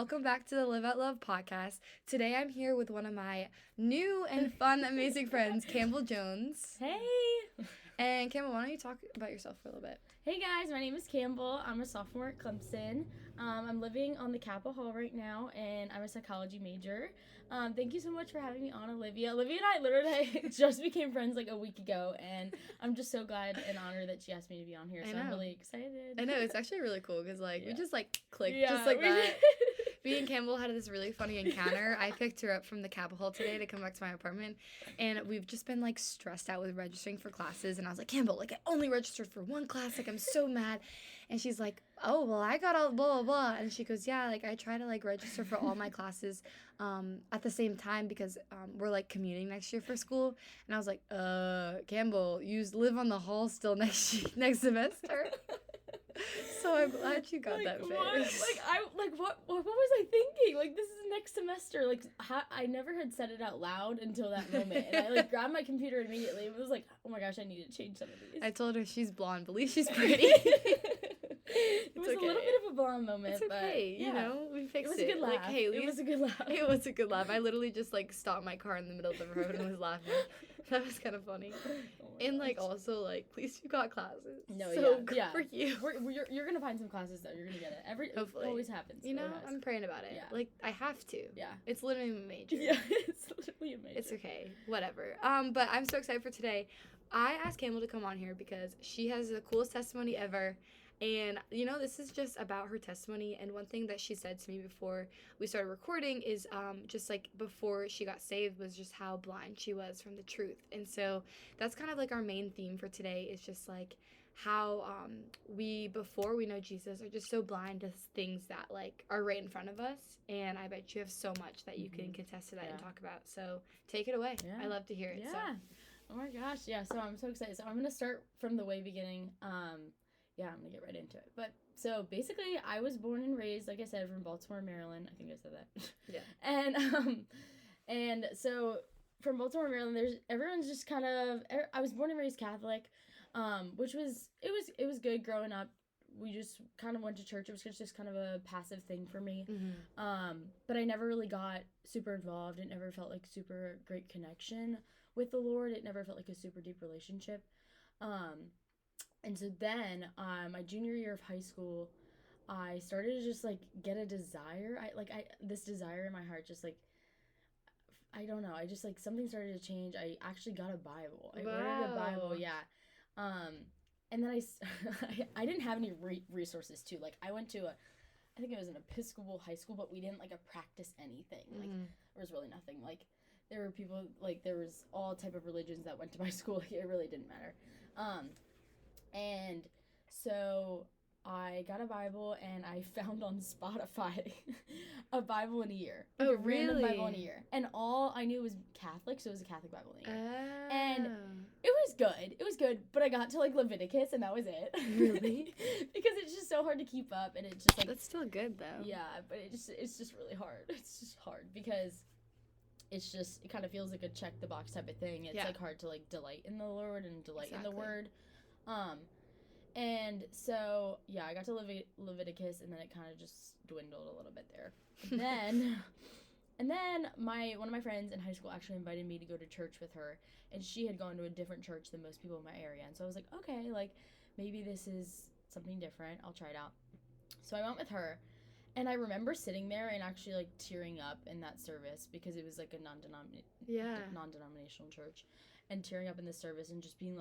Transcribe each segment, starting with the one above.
welcome back to the Live Out Love podcast. Today I'm here with one of my new and fun, amazing friends, Campbell Jones. Hey! And Campbell, why don't you talk about yourself for a little bit? Hey guys, my name is Campbell. I'm a sophomore at Clemson. I'm living on the Capitol Hall right now, and I'm a psychology major. Thank you so much for having me on, Olivia. Olivia and I literally just became friends like a week ago, and I'm just so glad and honored that she asked me to be on here, so I'm really excited. I know, it's actually really cool because, we just, clicked Yeah, just like that. Me and Campbell had this really funny encounter. I picked her up from the Capitol Hall today to come back to my apartment, and we've just been, stressed out with registering for classes, and I was like, Campbell, I only registered for one class, I'm so mad. And she's like, oh, well, I got all blah, blah, blah. And she goes, yeah, I try to, register for all my classes at the same time because we're, commuting next year for school. And I was like, Campbell, you live on the hall still next semester. So I'm glad you got that fixed. What was I thinking? This is next semester. I never had said it out loud until that moment. And I, grabbed my computer immediately. It was like, oh my gosh, I need to change some of these. I told her she's blonde. Believe she's pretty. It was a little bit of a blonde moment, it's okay, but yeah. We fixed it. It was a good laugh. It was a good laugh. It was a good laugh. I literally just stopped my car in the middle of the road and was laughing. That was kind of funny. Oh and also at least you got classes. No, so yeah. For you. You're gonna find some classes though. You're gonna get it. Hopefully. It always happens. I'm praying about it. Yeah. I have to. Yeah. It's literally a major. Yeah, it's literally a major. It's okay. Whatever. But I'm so excited for today. I asked Campbell to come on here because she has the coolest testimony ever. And, this is just about her testimony. And one thing that she said to me before we started recording is just before she got saved was just how blind she was from the truth. And so that's kind of our main theme for today is just how we, before we know Jesus, are just so blind to things that are right in front of us. And I bet you have so much that you can contest to that and talk about. So take it away. Yeah. I love to hear it. Yeah. So. Oh my gosh. Yeah. So I'm so excited. So I'm going to start from the way beginning. Yeah, I'm going to get right into it. But so basically, I was born and raised, like I said, from Baltimore, Maryland. I think I said that. Yeah. And so from Baltimore, Maryland, everyone's just kind of, I was born and raised Catholic, which was, it was good growing up. We just kind of went to church. It was just kind of a passive thing for me. Mm-hmm. But I never really got super involved. It never felt like super great connection with the Lord. It never felt like a super deep relationship. And so then, my junior year of high school, I started to just, get a desire. This desire in my heart just, I don't know. I just, something started to change. I actually got a Bible. I ordered a Bible, yeah. And then I didn't have any resources, too. I went to I think it was an Episcopal high school, but we didn't, practice anything. There was really nothing. There were people, there was all type of religions that went to my school. It really didn't matter. And so I got a Bible and I found on Spotify a Bible in a year. Oh, really? Random Bible in a year. And all I knew was Catholic, so it was a Catholic Bible in a year. Oh. And it was good. It was good, but I got to Leviticus and that was it. Really? Because it's just so hard to keep up and it's just That's still good though. Yeah, but it's just really hard. It's just hard because it kind of feels like a check the box type of thing. It's hard to delight in the Lord and delight in the Word. And so, yeah, I got to Leviticus, and then it kind of just dwindled a little bit there. And then one of my friends in high school actually invited me to go to church with her, and she had gone to a different church than most people in my area. And so I was like, okay, maybe this is something different. I'll try it out. So I went with her, and I remember sitting there and actually, tearing up in that service because it was, a non-denominational church, and tearing up in the service and just being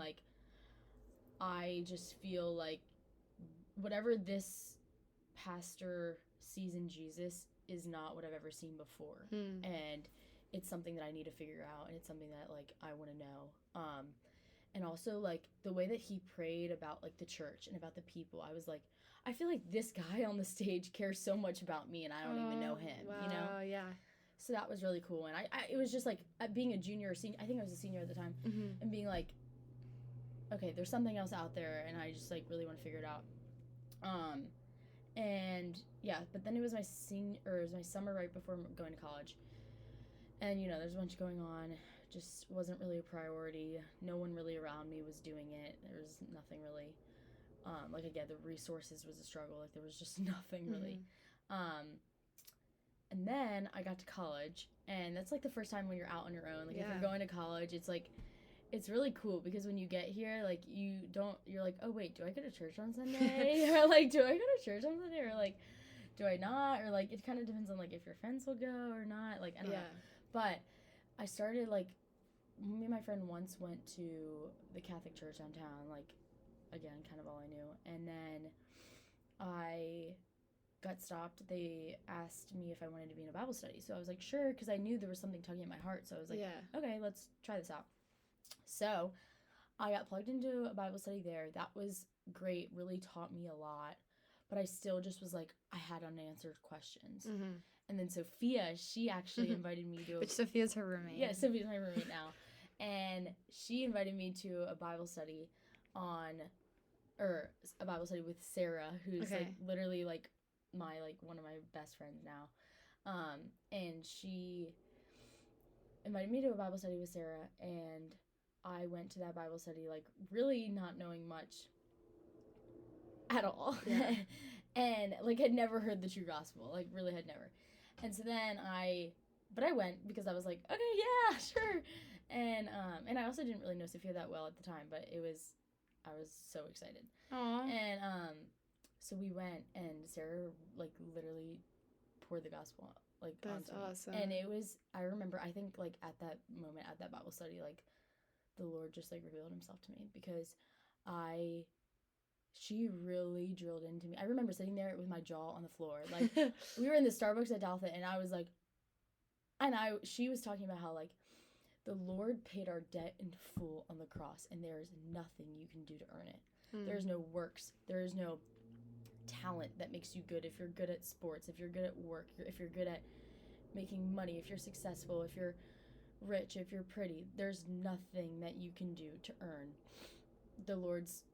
I just feel whatever this pastor sees in Jesus is not what I've ever seen before. And it's something that I need to figure out, and it's something that, I want to know. And also, the way that he prayed about, the church and about the people, I was I feel like this guy on the stage cares so much about me, and I don't even know him, wow, yeah. So that was really cool, and I it was just, being a junior or senior, I think I was a senior at the time, and being okay, there's something else out there, and I just, really want to figure it out. And, yeah, but then it was my summer right before going to college. And, there's a bunch going on. Just wasn't really a priority. No one really around me was doing it. There was nothing really. Again, the resources was a struggle. There was just nothing really. And then I got to college, and that's like the first time when you're out on your own. Like if you're going to college, it's like, it's really cool because when you get here, like you're like, oh wait, do I go to church on Sunday? Or like, do I go to church on Sunday? Or like, do I not? Or like, it kind of depends on like if your friends will go or not. Like, I don't know. But I started like, me and my friend once went to the Catholic church downtown, like, again, kind of all I knew. And then I got stopped. They asked me if I wanted to be in a Bible study. So I was like, sure, because I knew there was something tugging at my heart. So I was like, okay, let's try this out. So I got plugged into a Bible study there. That was great, really taught me a lot. But I still just was like, I had unanswered questions. Mm-hmm. And then Sophia, she actually invited me to... Which Sophia's her roommate. Yeah, Sophia's my roommate now. And she invited me to a Bible study a Bible study with Sarah, who's like literally like one of my best friends now. And she invited me to a Bible study with Sarah, and I went to that Bible study like really not knowing much at all. Yeah. And like had never heard the true gospel, like really had never. And so then I went because I was like, okay, yeah, sure. And I also didn't really know Sophia that well at the time, but I was so excited. Aww. And so we went, and Sarah like literally poured the gospel like that's onto awesome. Me. And it was, I remember, I think like at that moment at that Bible study, like the Lord just like revealed himself to me because she really drilled into me. I remember sitting there with my jaw on the floor. Like we were in the Starbucks at Daltha, and I was like, she was talking about how like the Lord paid our debt in full on the cross, and there is nothing you can do to earn it. There's no works. There is no talent that makes you good. If you're good at sports, if you're good at work, if you're good at making money, if you're successful, if you're rich, if you're pretty, there's nothing that you can do to earn the Lord's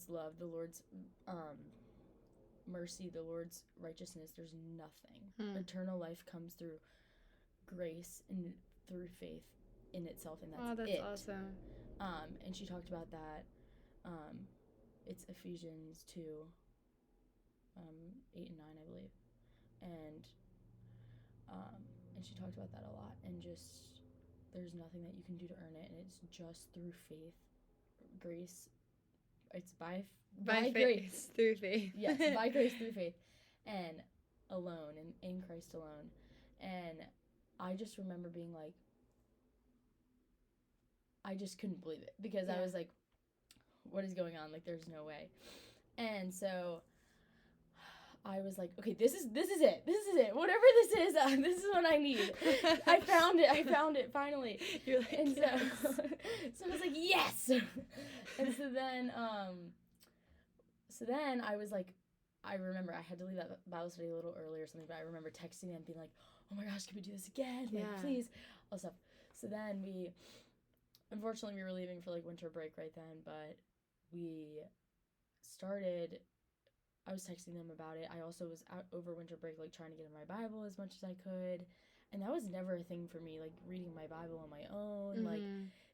love, the Lord's mercy, the Lord's righteousness. There's nothing. Eternal life comes through grace and through faith in itself, and that's it. Awesome. And she talked about that. It's Ephesians 2, 8 and 9, I believe, and she talked about that a lot. And just there's nothing that you can do to earn it, and it's just through faith, grace. It's by grace through faith. Yes, by grace through faith, and alone, and in Christ alone. And I just remember being like, I just couldn't believe it because I was like, what is going on? Like, there's no way. And so I was like, okay, this is it. This is it. Whatever this is what I need. I found it finally. You're like, and yes. So I was like, yes. And so then I was like, I remember I had to leave that Bible study a little early or something, but I remember texting them being like, oh my gosh, can we do this again? Like, please, all stuff. So then unfortunately we were leaving for like winter break right then, but I was texting them about it. I also was out over winter break, like trying to get in my Bible as much as I could. And that was never a thing for me, like reading my Bible on my own. Like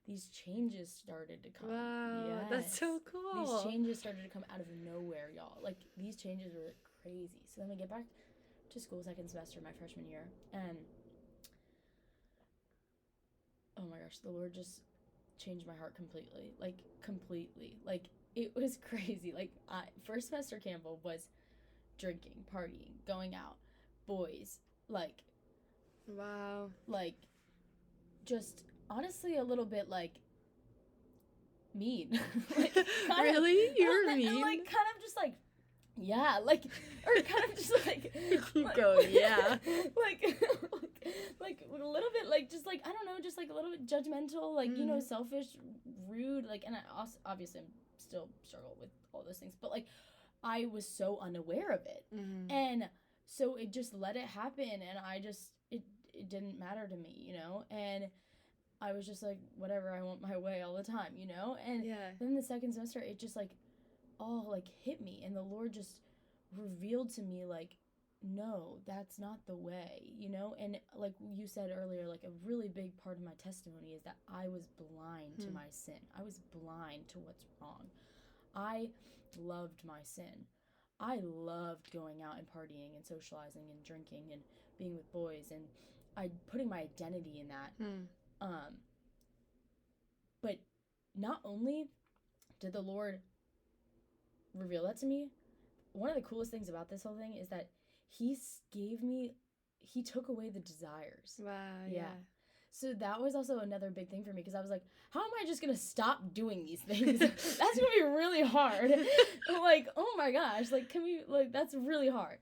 these changes started to come. Wow, yes. That's so cool. These changes started to come out of nowhere, y'all. Like these changes were crazy. So then we get back to school second semester, my freshman year. And oh my gosh, the Lord just changed my heart completely. Like completely. Like it was crazy. Like first semester Campbell was drinking, partying, going out, boys, like wow, like just honestly a little bit like mean. Like, really? You're mean? Like kind of just like yeah, like or kind of just like keep going, yeah. like a little bit like just like I don't know, just like a little bit judgmental, like you know, selfish, rude, like, and I also obviously I'm still struggle with all those things, but like I was so unaware of it, and so it just let it happen, and I just it didn't matter to me, you know, and I was just like, whatever, I want my way all the time, you know, and then the second semester it just like all like hit me, and the Lord just revealed to me like, no, that's not the way, you know. And like you said earlier, like a really big part of my testimony is that I was blind to my sin. I was blind to what's wrong. I loved my sin. I loved going out and partying and socializing and drinking and being with boys, and putting my identity in that. But not only did the Lord reveal that to me, one of the coolest things about this whole thing is that he took away the desires. Wow, yeah. So that was also another big thing for me, because I was like, how am I just going to stop doing these things? That's going to be really hard. Like, oh my gosh, like, that's really hard.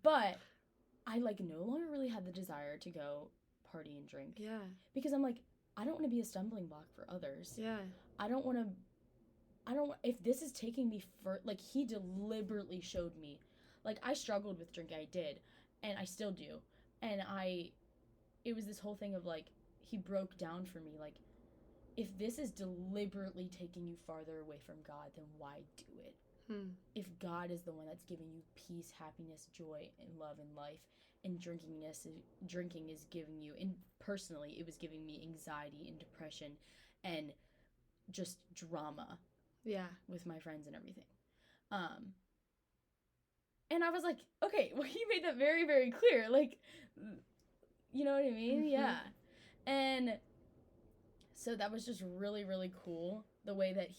But I, like, no longer really had the desire to go party and drink. Yeah. Because I'm like, I don't want to be a stumbling block for others. Yeah. If this is taking me like, he deliberately showed me. Like, I struggled with drinking, I did, and I still do. And it was this whole thing of, like, he broke down for me, like, if this is deliberately taking you farther away from God, then why do it? If God is the one that's giving you peace, happiness, joy, and love in life, and drinking is giving you, and personally, it was giving me anxiety and depression and just drama. Yeah. With my friends and everything. And I was like, okay, well, he made that very, very clear. Like, you know what I mean? Mm-hmm. Yeah. And so that was just really, really cool, the way that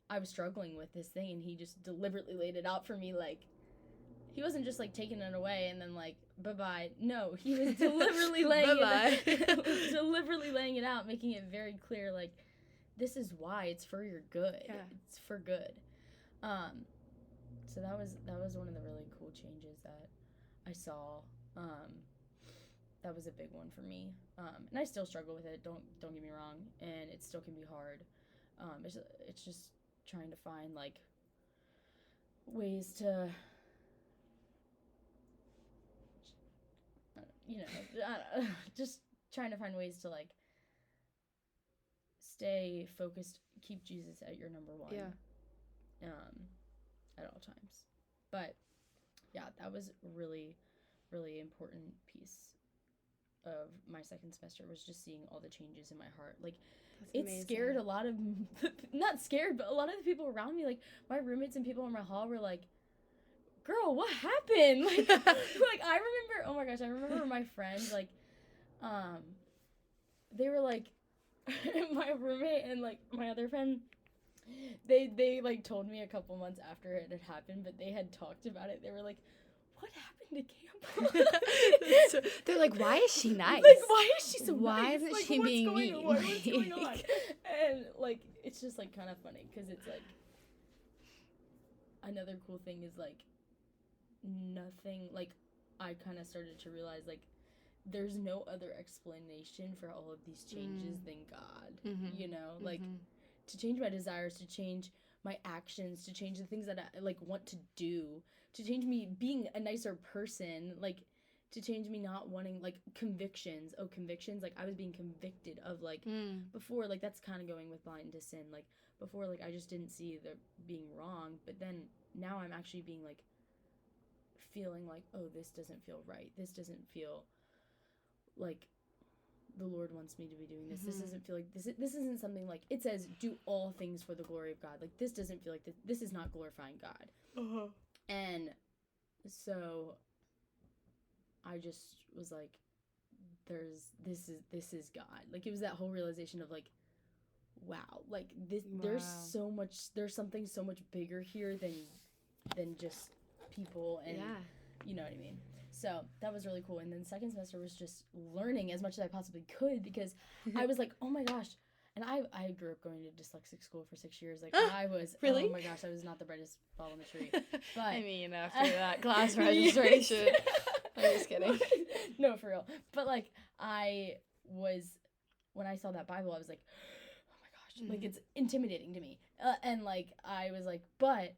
I was struggling with this thing, and he just deliberately laid it out for me. Like, he wasn't just, like, taking it away and then, like, bye-bye. No, he was deliberately laying deliberately laying it out, making it very clear, like, this is why. It's for your good. Yeah. It's for good. So that was one of the really cool changes that I saw. That was a big one for me. And I still struggle with it. Don't get me wrong. And it still can be hard. It's just trying to find, like, ways to, just trying to find ways to, like, stay focused, keep Jesus at your number one. Yeah. At all times. But yeah, that was really, really important piece of my second semester, was just seeing all the changes in my heart. Like, it scared a lot of, not scared, but a lot of the people around me, like my roommates and people in my hall were like, girl, what happened? Like, I remember, oh my gosh, I remember my friends, like, they were like, my roommate and, like, my other friend, they like told me a couple months after it had happened, but they had talked about it. They were like, what happened to Campbell? They're like, why is she nice? Like, why is she so nice? Why isn't she being mean? What's going on? And, like, it's just, like, kind of funny, because it's, like, another cool thing is, like, nothing, like, I kind of started to realize, like, there's no other explanation for all of these changes than God, you know? Like, to change my desires, to change my actions, to change the things that I, like, want to do, to change me being a nicer person, like, to change me not wanting, like, convictions, like, I was being convicted of, like, before, like, that's kind of going with blind to sin, like, before, like, I just didn't see the being wrong, but then now I'm actually being, like, feeling like, oh, this doesn't feel right, this doesn't feel like the Lord wants me to be doing this. This doesn't feel like this isn't something, like, it says do all things for the glory of God. Like, this doesn't feel like this is not glorifying God. And so I just was like, this is God. Like, it was that whole realization of, like, wow, like, this there's something so much bigger here than just people, and you know what I mean. So that was really cool. And then second semester was just learning as much as I possibly could, because I was like, oh my gosh. And I grew up going to dyslexic school for 6 years. Like, I was, really? Oh my gosh, I was not the brightest ball in the tree. But I mean, after that class registration. I'm just kidding. No, for real. But, like, when I saw that Bible, I was like, oh my gosh, like, it's intimidating to me. And, like, I was like, but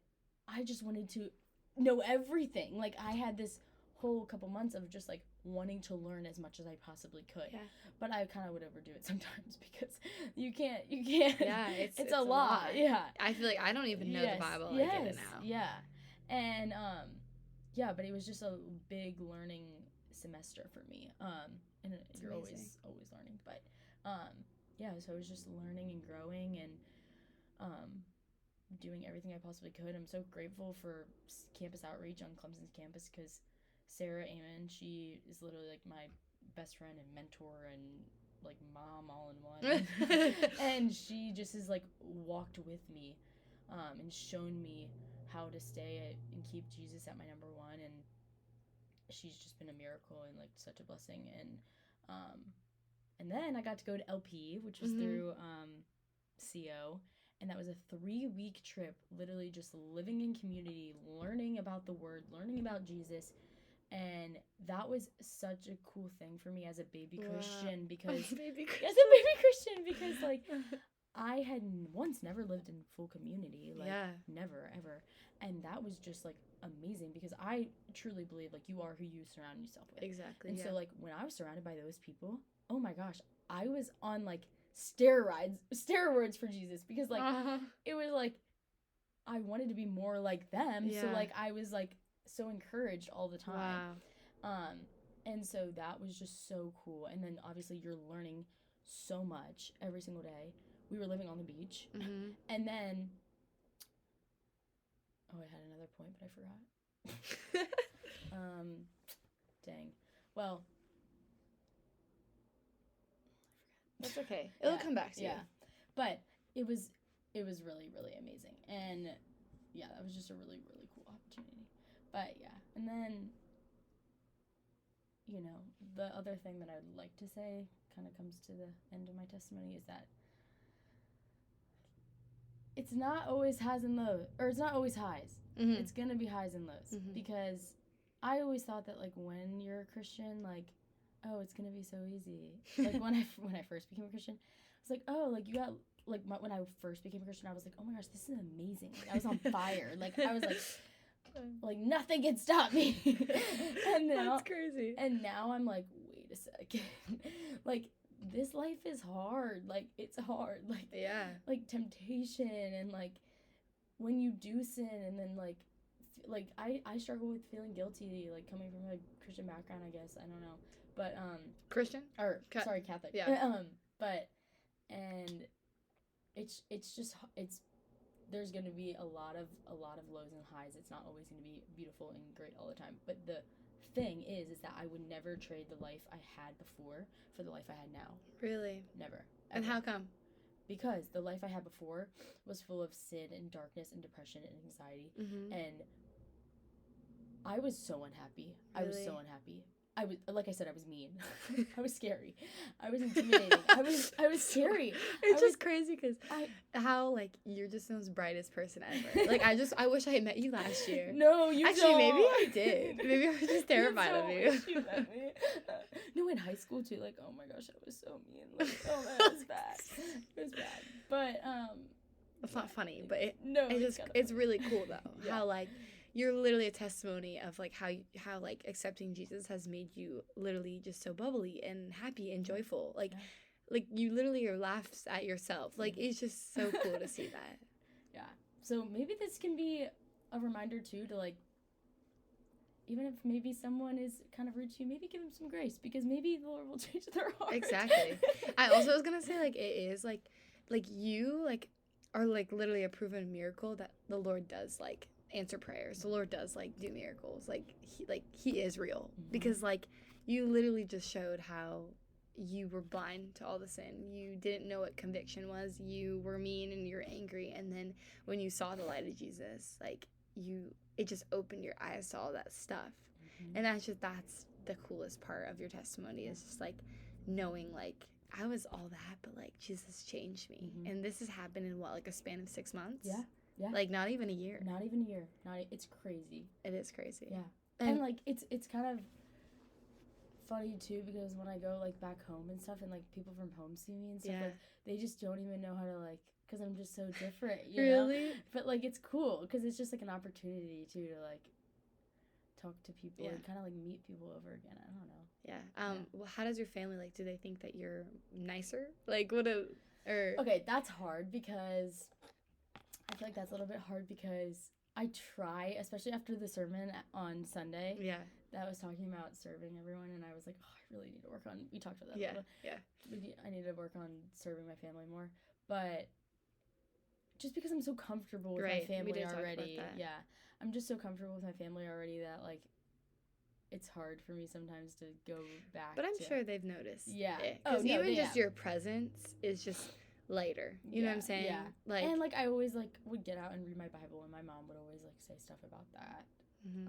I just wanted to know everything. Like, I had this whole couple months of just, like, wanting to learn as much as I possibly could. Yeah. But I kind of would overdo it sometimes, because you can't. Yeah, it's a lot. Yeah. I feel like I don't even know the Bible. I get it now. Yeah. And, but it was just a big learning semester for me. And you're always learning. But, so I was just learning and growing and, doing everything I possibly could. I'm so grateful for campus outreach on Clemson's campus because Sarah Amon, she is literally like my best friend and mentor and like mom all in one. And she just has like walked with me and shown me how to stay and keep Jesus at my number one, and she's just been a miracle and like such a blessing. And then I got to go to LP, which was through CO, and that was a 3-week trip, literally just living in community, learning about the word, learning about Jesus. And that was such a cool thing for me as a baby Christian because like I had once never lived in full community, like never ever, and that was just like amazing because I truly believe like you are who you surround yourself with. Exactly. And so like when I was surrounded by those people, oh my gosh, I was on like steroids for Jesus because like it was like I wanted to be more like them. So like I was like so encouraged all the time. And so that was just so cool. And then obviously you're learning so much every single day. We were living on the beach. And then I had another point, but I forgot. Dang. Well, that's okay. It'll come back to you. But it was really, really amazing. And yeah, that was just a really, really cool opportunity. But yeah, and then, you know, the other thing that I would like to say kind of comes to the end of my testimony is that it's not always highs and lows, or it's not always highs. It's gonna be highs and lows because I always thought that like when you're a Christian, like, oh, it's gonna be so easy. Like when I first became a Christian, I was like, oh, like you got like when I first became a Christian, I was like, oh my gosh, this is amazing. Like I was on fire. Like I was like nothing can stop me. And now that's crazy. And now I'm like, wait a second. Like this life is hard. Like it's hard. Like like temptation and like when you do sin and then like I struggle with feeling guilty, like coming from a Christian background, I guess. I don't know. But Christian? Or sorry, Catholic. Yeah. But and it's there's going to be a lot of lows and highs. It's not always going to be beautiful and great all the time. But the thing is that I would never trade the life I had before for the life I had now. Really? Never. Ever. And how come? Because the life I had before was full of sin and darkness and depression and anxiety. And I was so unhappy. Really? I was so unhappy. I was, like I said, I was mean. I was scary. I was intimidating. I was scary. It's just crazy because how like you're just the most brightest person ever. Like I wish I had met you last year. No, you actually don't. Maybe I did. Maybe I was just terrified of you. You met me. No, in high school too. Like, oh my gosh, I was so mean. Like, oh man, it was bad. It was bad. But it's not funny. But it's funny. Really cool though. How like. You're literally a testimony of like how like accepting Jesus has made you literally just so bubbly and happy and joyful. Like like you literally are laughs at yourself. Like it's just so cool to see that. Yeah. So maybe this can be a reminder too to like, even if maybe someone is kind of rude to you, maybe give them some grace because maybe the Lord will change their heart. Exactly. I also was gonna say like it is like you like are like literally a proven miracle that the Lord does like answer prayers. The Lord does like do miracles. Like he is real because like you literally just showed how you were blind to all the sin. You didn't know what conviction was. You were mean and you're angry, and then when you saw the light of Jesus, like it just opened your eyes to all that stuff. And that's the coolest part of your testimony is just like knowing like I was all that, but like Jesus changed me. And this has happened in what, like a span of 6 months? Yeah. Like not even a year. It's crazy. It is crazy. Yeah. And like it's kind of funny too because when I go like back home and stuff and like people from home see me and stuff like they just don't even know how to like because I'm just so different, you know? But like it's cool because it's just like an opportunity too to like talk to people and kind of like meet people over again. I don't know. Well, how does your family like? Do they think that you're nicer? Like Okay, that's hard because I feel like that's a little bit hard because I try, especially after the sermon on Sunday. That was talking about serving everyone, and I was like, oh, I really need to work on. We talked about that. I need to work on serving my family more. But just because I'm so comfortable with my family already. Yeah. I'm just so comfortable with my family already that, like, it's hard for me sometimes to go back. But I'm sure they've noticed. Yeah. Because even just your presence is just lighter. You know what I'm saying? Yeah. Like, and, like, I always, like, would get out and read my Bible, and my mom would always, like, say stuff about that. Mm-hmm.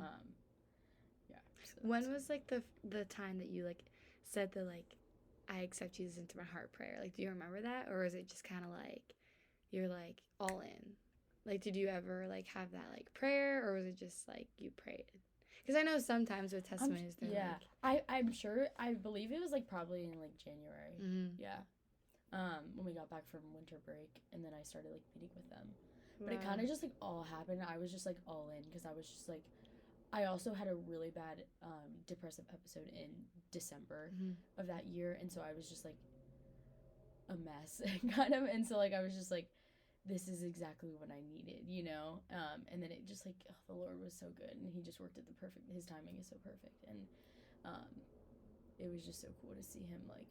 Yeah. So when was, like, the time that you, like, said the, like, I accept Jesus into my heart prayer? Like, do you remember that? Or is it just kind of, like, you're, like, all in? Like, did you ever, like, have that, like, prayer? Or was it just, like, you prayed? Because I know sometimes with testimonies, they're I'm sure, I believe it was, like, probably in, like, January. Mm-hmm. Yeah. When we got back from winter break, and then I started, like, meeting with them. Wow. But it kind of just, like, all happened. I was just, like, all in, because I was just, like, I also had a really bad depressive episode in December of that year, and so I was just, like, a mess, kind of, and so, like, I was just, like, this is exactly what I needed, you know, and then it just, like, the Lord was so good, and he just worked at his timing is so perfect, and it was just so cool to see him, like,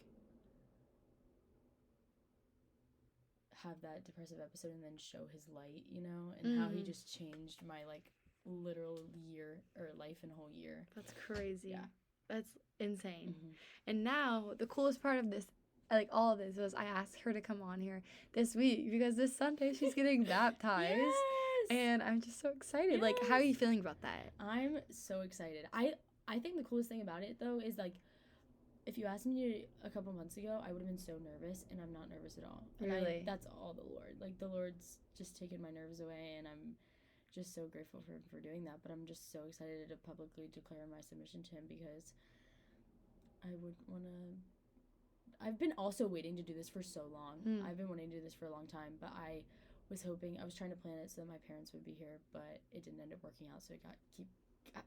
have that depressive episode and then show his light, you know, and how he just changed my, like, literal year or life and whole year. That's crazy. Yeah. That's insane. And now the coolest part of this, like, all of this, was I asked her to come on here this week because this Sunday she's getting baptized. Yes! And I'm just so excited. Yes! Like, how are you feeling about that? I'm so excited. I think the coolest thing about it, though, is, like, if you asked me a couple months ago, I would have been so nervous, and I'm not nervous at all. And really? That's all the Lord. Like, the Lord's just taken my nerves away, and I'm just so grateful for him for doing that. But I'm just so excited to publicly declare my submission to him because I would want to... I've been also waiting to do this for so long. I've been wanting to do this for a long time, but I was trying to plan it so that my parents would be here, but it didn't end up working out, so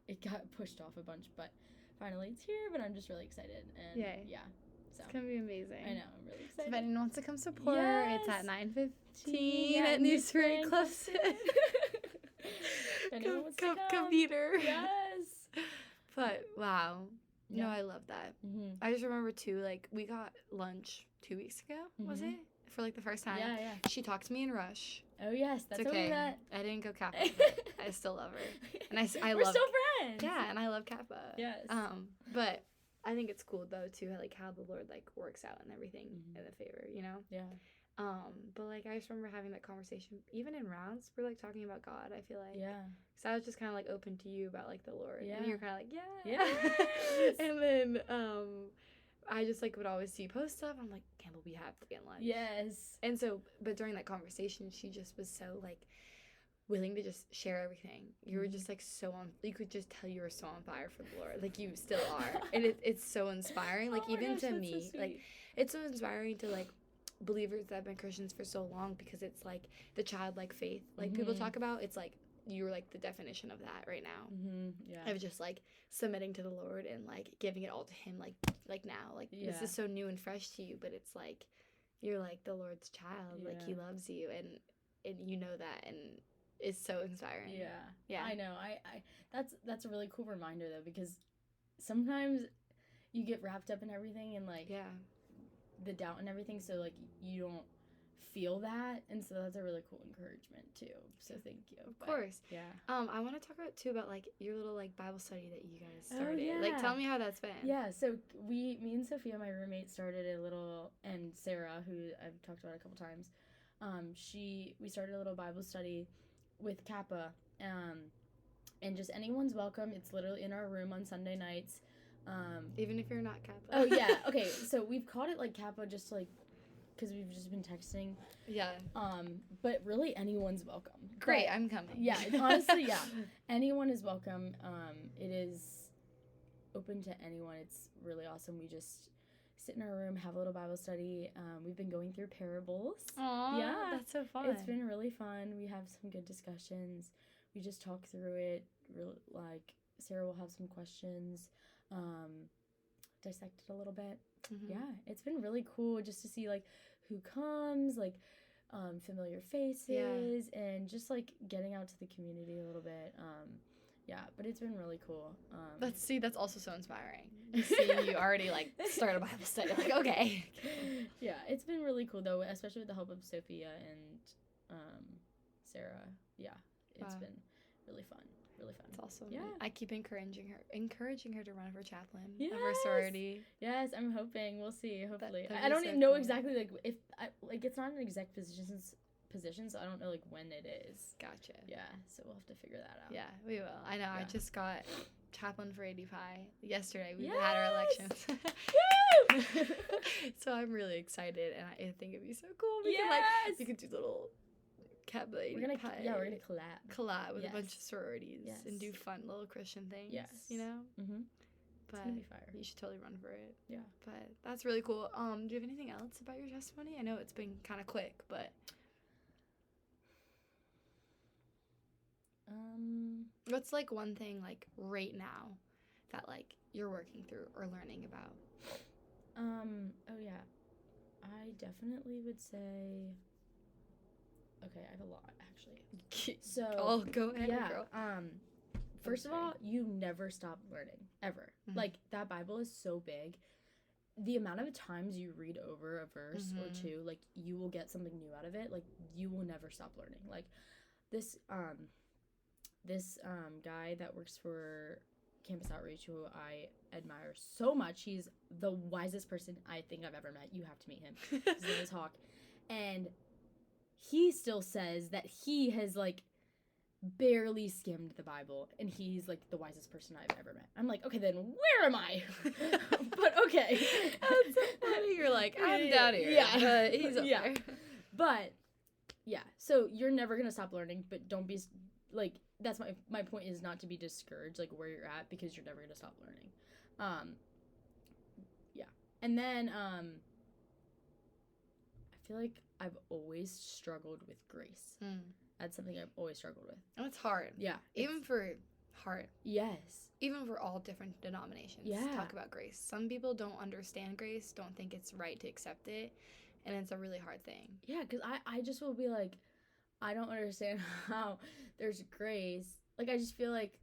it got pushed off a bunch, but finally it's here, but I'm just really excited, and yeah, so it's gonna be amazing. I know, I'm really excited. So if anyone wants to come support, it's at 9:15 at New Spring Clifton. Computer. Yes. But wow. Yeah. No, I love that. I just remember too, like, we got lunch 2 weeks ago, was it? For, like, the first time. Yeah. She talked to me in Rush. Oh, yes. That's it's okay. What we met. I didn't go Kappa, but I still love her. And I We're love... still friends. Yeah, and I love Kappa. Yes. But I think it's cool, though, too, like, how the Lord, like, works out and everything in the favor, you know? Yeah. But, like, I just remember having that conversation, even in rounds, we're, like, talking about God, I feel like. Yeah. Because I was just kind of, like, open to you about, like, the Lord. Yeah. And you were kind of like, yeah. Yes. And then, I just, like, would always see you post stuff. I'm like, Campbell, we have to get lunch. Yes. And so, but during that conversation, she just was so, like, willing to just share everything. You were just, like, you could just tell you were so on fire for the Lord. Like, you still are. And it's so inspiring. Like, even to me, so like, it's so inspiring to, like, believers that have been Christians for so long, because it's, like, the childlike faith. Like, people talk about, it's, like, you're, like, the definition of that right now. Yeah. Of just, like, submitting to the Lord and, like, giving it all to him, like now. Like, this is so new and fresh to you, but it's, like, you're, like, the Lord's child. Like, he loves you, and you know that, and it's so inspiring. Yeah. I know. That's a really cool reminder, though, because sometimes you get wrapped up in everything and, like, the doubt and everything, so, like, you don't feel that, and so that's a really cool encouragement too, so thank you. Of course. Yeah. I want to talk about too about, like, your little, like, Bible study that you guys started. Like, tell me how that's been. Yeah, so me and Sophia, my roommate, started a little, and Sarah, who I've talked about a couple times, we started a little Bible study with Kappa, and just anyone's welcome. It's literally in our room on Sunday nights. Even if you're not Kappa. Oh yeah. Okay, so we've called it, like, Kappa just, like, because we've just been texting. Yeah. But really, anyone's welcome. Great, I'm coming. Yeah, honestly, yeah. Anyone is welcome. It is open to anyone. It's really awesome. We just sit in our room, have a little Bible study. We've been going through parables. Aww, yeah, that's so fun. It's been really fun. We have some good discussions. We just talk through it. Really, like, Sarah will have some questions. Dissect it a little bit. Yeah, it's been really cool just to see, like, who comes, like, familiar faces, and just, like, getting out to the community a little bit. Yeah, but it's been really cool. That's also so inspiring. Seeing you already, like, start a Bible study. Like, okay. Yeah, it's been really cool, though, especially with the help of Sophia and Sarah. Yeah, it's been really fun. Really fun. It's awesome. Yeah. I keep encouraging her to run for chaplain of her sorority. Yes, I'm hoping. We'll see. Hopefully, that'd I don't so even know cool. exactly like if I like it's not an exact position, so I don't know like when it is. Gotcha. Yeah, so we'll have to figure that out. Yeah, we will. I know. Yeah. I just got chaplain for AD Pi yesterday. We had our elections. Woo! So I'm really excited, and I think it'd be so cool. We could do little we're gonna collab with a bunch of sororities and do Yes. fun little Christian things. Yes. You know. Mm-hmm. But It's gonna be fire. you should totally run for it. Yeah. But that's really cool. Do you have anything else about your testimony? I know it's been kind of quick, but what's like one thing like right now that like you're working through or learning about? Oh yeah. I definitely would say okay, I have a lot actually. So go ahead, girl. First of all, you never stop learning ever. Mm-hmm. Like that Bible is so big. The amount of times you read over a verse or two, like you will get something new out of it. Like you will never stop learning. Like this guy that works for Campus Outreach, who I admire so much. He's the wisest person I think I've ever met. You have to meet him. His name is Hawk. And he still says that he has like barely skimmed the Bible and he's like the wisest person I've ever met. I'm like, okay, then where am I? But okay. That's so funny. You're like, I'm down here. Yeah. But he's up there. But yeah, so you're never gonna stop learning, but don't be like, that's my point is not to be discouraged like where you're at, because you're never gonna stop learning. Yeah. And then I feel like I've always struggled with grace. That's something I've always struggled with. And it's hard. Yeah. Even for heart. Yes. Even for all different denominations. Yeah. Talk about grace. Some people don't understand grace, don't think it's right to accept it, and it's a really hard thing. Yeah, because I just will be like, I don't understand how there's grace. Like, I just feel like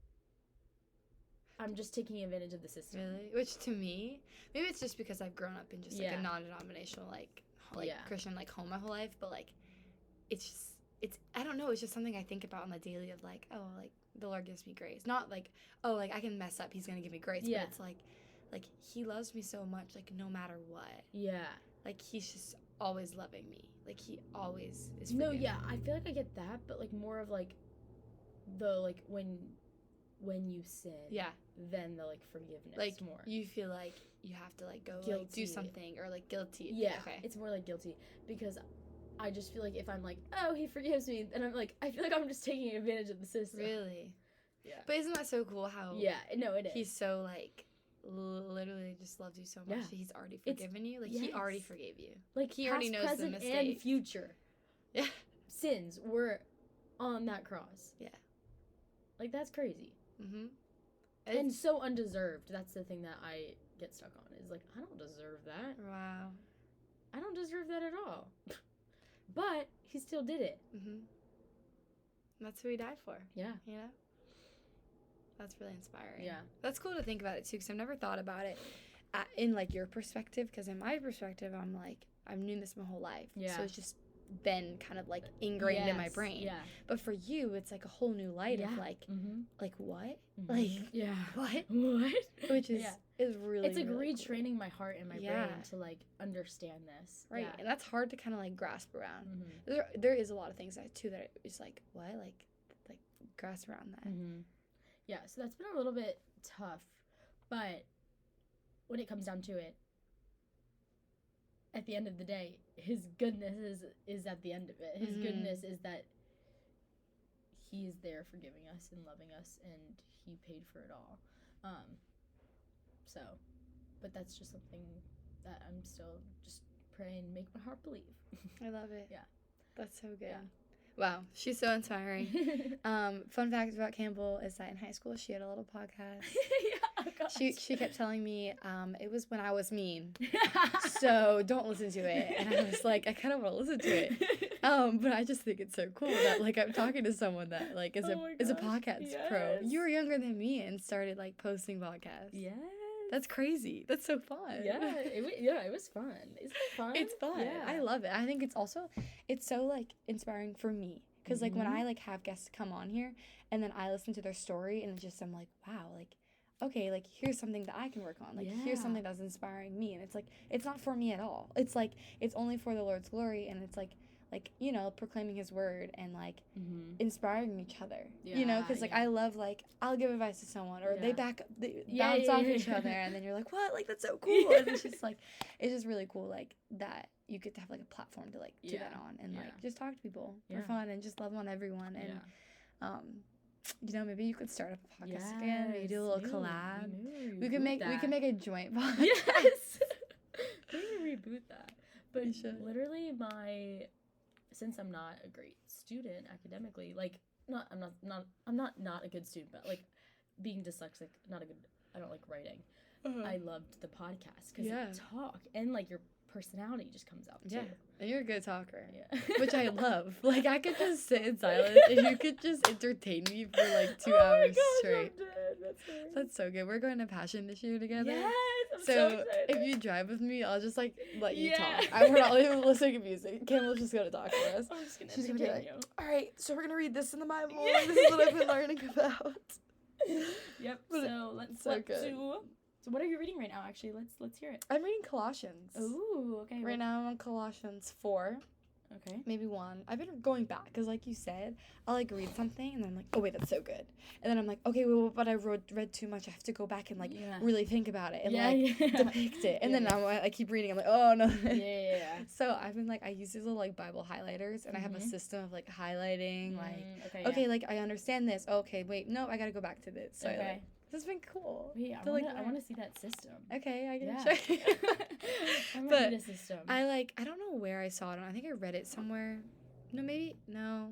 I'm just taking advantage of the system. Really? Which to me, maybe it's just because I've grown up in just like a non-denominational like Christian like home my whole life, but like it's I don't know, it's just something I think about on the daily of like, oh, like the Lord gives me grace. Not like, oh, like I can mess up, he's gonna give me grace. Yeah. But it's like he loves me so much, like no matter what. Yeah. Like he's just always loving me. Like he always is forgiving. No, yeah, I feel like I get that, but like more of like the like when you sin. Yeah. Then the like forgiveness like more. You feel like you have to like go Guilty. like do something or like guilty. Yeah. Okay. It's more like guilty, because I just feel like if I'm like, oh, he forgives me, then I'm like, I feel like I'm just taking advantage of the system. Really? Yeah. But isn't that so cool how no, it is. He's so like literally just loves you so much that he's already forgiven you. Like he already forgave you. Like he past, already knows present, the mistake and future. Yeah. Sins were on that cross. Yeah. Like that's crazy. Mhm. And so undeserved. That's the thing that I get stuck on. Is like, I don't deserve that. Wow. I don't deserve that at all. But he still did it. Mhm. That's who he died for. Yeah. You know? That's really inspiring. Yeah. That's cool to think about it too, because I've never thought about it in like your perspective, because in my perspective, I'm like, I've known this my whole life. Yeah. So it's just been kind of like ingrained in my brain. Yeah. But for you, it's like a whole new light of like, like what? Like, what? What? Which is really, it's like really retraining cool. my heart and my brain to like understand this. Right. Yeah. And that's hard to kind of like grasp around. There is a lot of things that too that it's like, what? Like grasp around that. Yeah. So that's been a little bit tough, but when it comes down to it, at the end of the day, his goodness is at the end of it. His goodness is that he is there forgiving us and loving us, and he paid for it all. So, but that's just something that I'm still just praying, make my heart believe. I love it. Yeah. That's so good. Yeah. Wow, she's so inspiring. Fun fact about Campbell is that in high school she had a little podcast. She kept telling me it was when I was mean, so don't listen to it. And I was like, I kind of want to listen to it, but I just think it's so cool that like I'm talking to someone that like is a podcast pro. You were younger than me and started like posting podcasts. Yes. That's crazy. That's so fun. Yeah, it was fun. Isn't it fun? It's fun. Yeah. I love it. I think it's so like inspiring for me Because, like, when I, like, have guests come on here and then I listen to their story and it's just, I'm like, wow, like, okay, like, here's something that I can work on. Like, here's something that's inspiring me. And it's, like, it's not for me at all. It's, like, it's only for the Lord's glory. And it's, like, you know, proclaiming his word and, like, inspiring each other. You know, because, like, I love, like, I'll give advice to someone or they bounce off each other. And then you're like, what? Like, that's so cool. And it's just, like, it's just really cool, like, that you get to have, like, a platform to, like, do that on and, like, just talk to people for fun and just love on everyone. And, you know, maybe you could start up a podcast again. Maybe do a little collab. We could make a joint podcast. Yes. Maybe reboot that. But literally since I'm not a great student academically, like I'm not a good student, but like being dyslexic, I don't like writing. I loved the podcast because you talk and like your personality just comes out too. And you're a good talker. Which I love. Like, I could just sit in silence and you could just entertain me for like 2 hours straight. That's so good. We're going to Passion this year together. Yes, I'm so excited. If you drive with me, I'll just like let you talk. We're not even listening to music. Campbell's just gonna talk for us. She's gonna be like, all right, so we're gonna read this in the Bible. This is what I've been learning about. Yep. So let's flip to. So what are you reading right now? Actually, let's hear it. I'm reading Colossians. Ooh, okay. Right now I'm on Colossians 4. Okay. Maybe 1. I've been going back because, like you said, I'll like read something and then I'm like, oh wait, that's so good. And then I'm like, okay, well, but I read too much. I have to go back and like really think about it and depict it. And then I keep reading. I'm like, oh no. So I've been like, I use these little like Bible highlighters and I have a system of like highlighting. Okay, like I understand this. Okay, wait, no, I gotta go back to this. So this has been cool. Wait, I want to see that system. Okay, I can show you. I might need a system. I don't know where I saw it. I think I read it somewhere. No.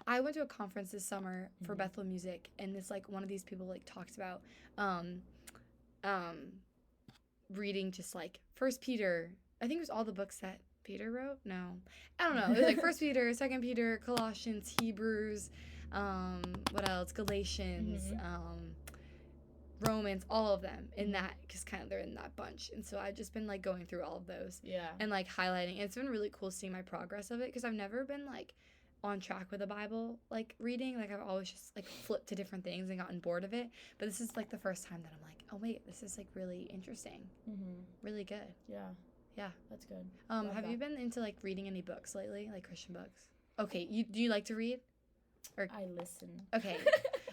I went to a conference this summer for Bethel Music, and this like one of these people like talks about reading just like First Peter. I think it was all the books that Peter wrote. No, I don't know. It was like First Peter, Second Peter, Colossians, Hebrews, what else? Galatians, Romans, all of them in that, because kind of they're in that bunch. And so I've just been like going through all of those and like highlighting. And it's been really cool seeing my progress of it because I've never been like on track with a Bible like reading. Like I've always just like flipped to different things and gotten bored of it. But this is like the first time that I'm like, oh wait, this is like really interesting. Really good. Yeah, that's good. Have you been into like reading any books lately, like Christian books? Okay, do you like to read? Or I listen.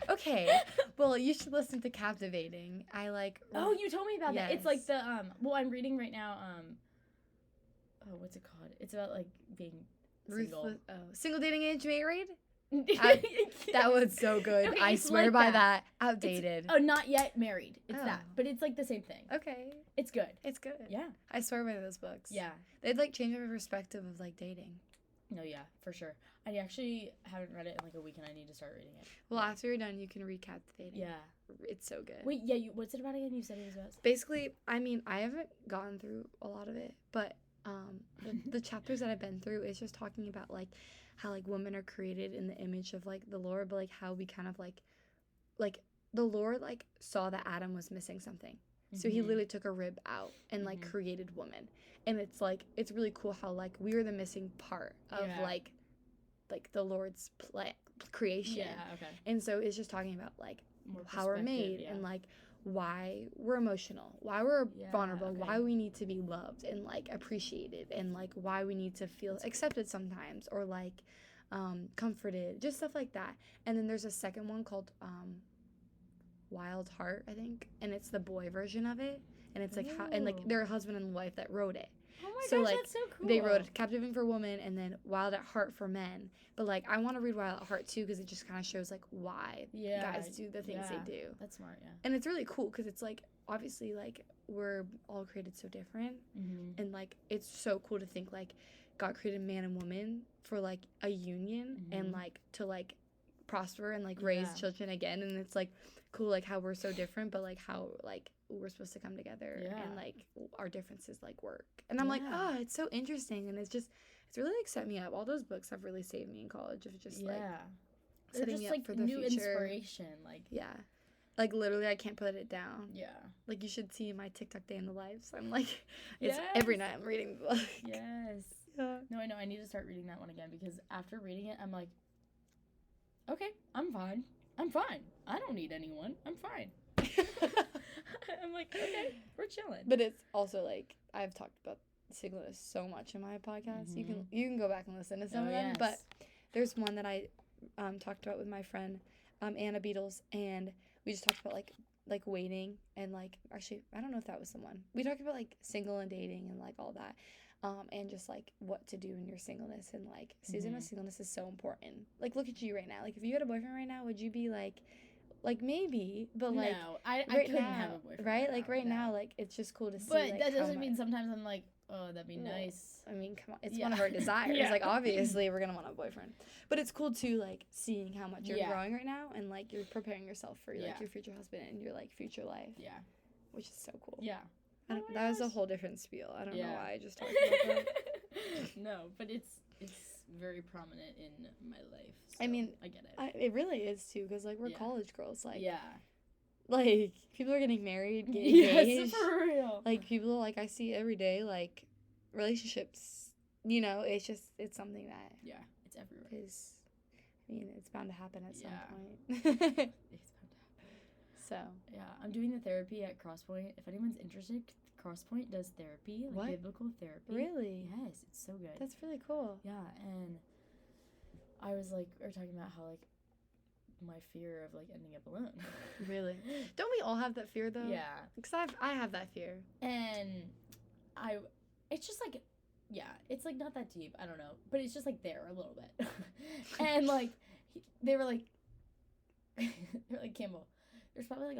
Okay. Well, you should listen to Captivating. I like. Oh, you told me about that. It's like the Well, I'm reading right now. Oh, what's it called? It's about like being single. Single dating age married. That was so good. Okay, I swear like by that. Outdated. Not yet married. It's that, but it's like the same thing. Okay. It's good. Yeah. I swear by those books. Yeah. They'd like change my perspective of like dating. No, yeah, for sure. I actually haven't read it in like a week, and I need to start reading it. Well, after you're done, you can read Captivating. Yeah. It's so good. Wait, what's it about again? You said it was about... Basically, I mean, I haven't gotten through a lot of it, but the chapters that I've been through is just talking about, like, how, like, women are created in the image of, like, the Lord, but, like, how we kind of, like, the Lord, like, saw that Adam was missing something. So he literally took a rib out and, like, created woman. And it's, like, it's really cool how, like, we are the missing part of, like the Lord's creation. Yeah, okay. And so it's just talking about, like, how we're made and, like, why we're emotional, why we're vulnerable, why we need to be loved and, like, appreciated, and, like, why we need to feel accepted sometimes or, like, comforted, just stuff like that. And then there's a second one called Wild Heart, I think, and it's the boy version of it. And it's, like, how, and, like, they're a husband and wife that wrote it. Oh my gosh, like, that's so cool. They wrote Captivating for Women and then Wild at Heart for men. But, like, I want to read Wild at Heart, too, because it just kind of shows, like, why guys do the things they do. That's smart, yeah. And it's really cool because it's, like, obviously, like, we're all created so different. And, like, it's so cool to think, like, God created man and woman for, like, a union and, like, to, like, prosper and, like, raise children again. And it's, like, cool, like, how we're so different, but, like, how, like, we're supposed to come together and, like, our differences, like, work. And I'm like, it's so interesting. And it's really, like, set me up. All those books have really saved me in college of just, like, setting me up for the new future. Inspiration, like. Yeah. Like, literally, I can't put it down. Yeah. Like, you should see my TikTok day in the lives. I'm, like, it's every night I'm reading the book. Yes. Yeah. No, I know. I need to start reading that one again because after reading it, I'm like, okay, I'm fine. I don't need anyone. I'm fine. I'm like, okay, we're chilling. But it's also like, I've talked about singleness so much in my podcast. Mm-hmm. You can go back and listen to some of them. Yes. But there's one that I talked about with my friend Anna Beatles, and we just talked about like waiting and like, actually I don't know if that was the one. We talked about like single and dating and like all that. And just like what to do in your singleness, and like season of singleness is so important. Like, look at you right now. Like, if you had a boyfriend right now, would you be like maybe, but like no, I right couldn't now, have a boyfriend. Right? Like right now, like it's just cool to see. But like, that doesn't mean sometimes I'm like, oh, that'd be nice. I mean, come on, it's one of our desires. Like, obviously we're gonna want a boyfriend, but it's cool too, like seeing how much you're growing right now, and like you're preparing yourself for like your future husband and your like future life. Yeah, which is so cool. Yeah. That was a whole different spiel. I don't know why I just talked about that. No, but it's very prominent in my life. So I mean, I get it. It really is too, because like we're college girls. Like, yeah, like people are getting married, getting engaged. Yes, for real. Like people, like I see every day, like relationships. You know, it's something that it's everywhere. Is, I mean, it's bound to happen at some point. It's bound to happen. So I'm doing the therapy at Crosspoint. If anyone's interested, Crosspoint does therapy, like biblical therapy. Really? Yes, it's so good. That's really cool. Yeah, and I was like, we were talking about how like my fear of like ending up alone. Really? Don't we all have that fear though? Yeah. Because I have that fear. And it's just like, it's like not that deep. I don't know, but it's just like there a little bit. And like they were like, Campbell, there's probably like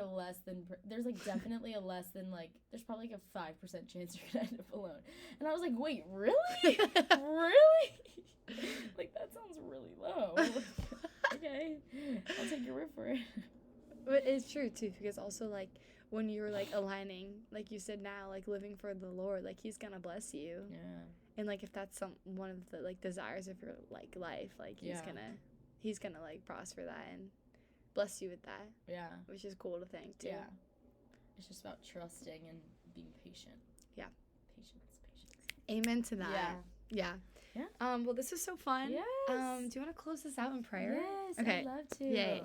there's like definitely a less than like, there's probably like a 5% chance you're gonna end up alone. And I was like, wait, really? Really? Like, that sounds really low. Okay, I'll take your word for it. But it's true too, because also like when you're like aligning, like you said now, like living for the Lord, like He's gonna bless you. Yeah. And like if that's one of the like desires of your like life, like He's gonna like prosper that and bless you with that. Yeah. Which is cool to think too. Yeah. It's just about trusting and being patient. Yeah. Patience. Amen to that. Yeah. Well, this was so fun. Yes. Do you want to close this out in prayer? Yes. Okay. I'd love to. Yay.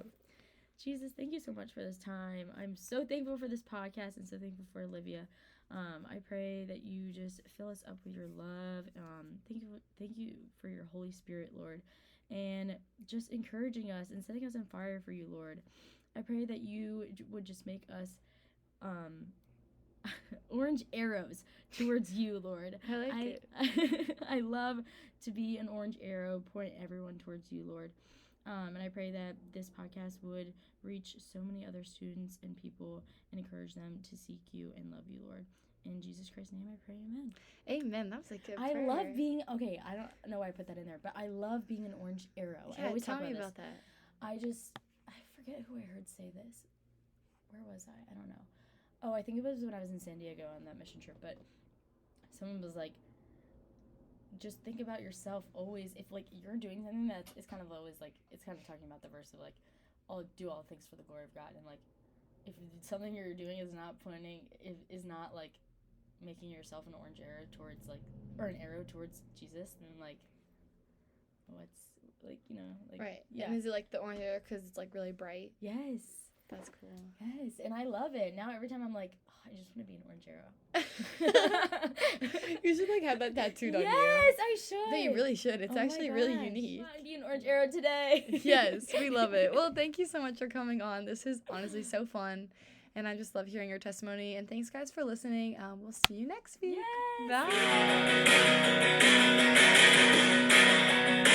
Jesus, thank you so much for this time. I'm so thankful for this podcast and so thankful for Olivia. I pray that you just fill us up with your love. Thank you for your Holy Spirit, Lord, and just encouraging us and setting us on fire for you, Lord. I pray that you would just make us orange arrows towards you, Lord. I like it. I love to be an orange arrow, point everyone towards you, Lord. And I pray that this podcast would reach so many other students and people and encourage them to seek you and love you, Lord. In Jesus Christ's name I pray, amen. Amen. That was a good prayer. I love being, I don't know why I put that in there, but I love being an orange arrow. Yeah, I always tell talk me about that. I forget who I heard say this. Where was I? I don't know. Oh, I think it was when I was in San Diego on that mission trip, but someone was like, just think about yourself always. If like you're doing something that is kind of always like, it's kind of talking about the verse of like, I'll do all things for the glory of God. And like, if something you're doing is not like making yourself an orange arrow towards like, or an arrow towards Jesus, then like, what's like, like. Right. Yeah. And is it like the orange arrow because it's like really bright? Yes. That's cool. Yes, and I love it. Now every time I'm like, I just want to be an orange arrow. You should like have that tattooed on you. Yes, I should. No, you really should. It's actually really unique. I want to be an orange arrow today. Yes, we love it. Well, thank you so much for coming on. This is honestly so fun. And I just love hearing your testimony. And thanks, guys, for listening. We'll see you next week. Yes. Bye.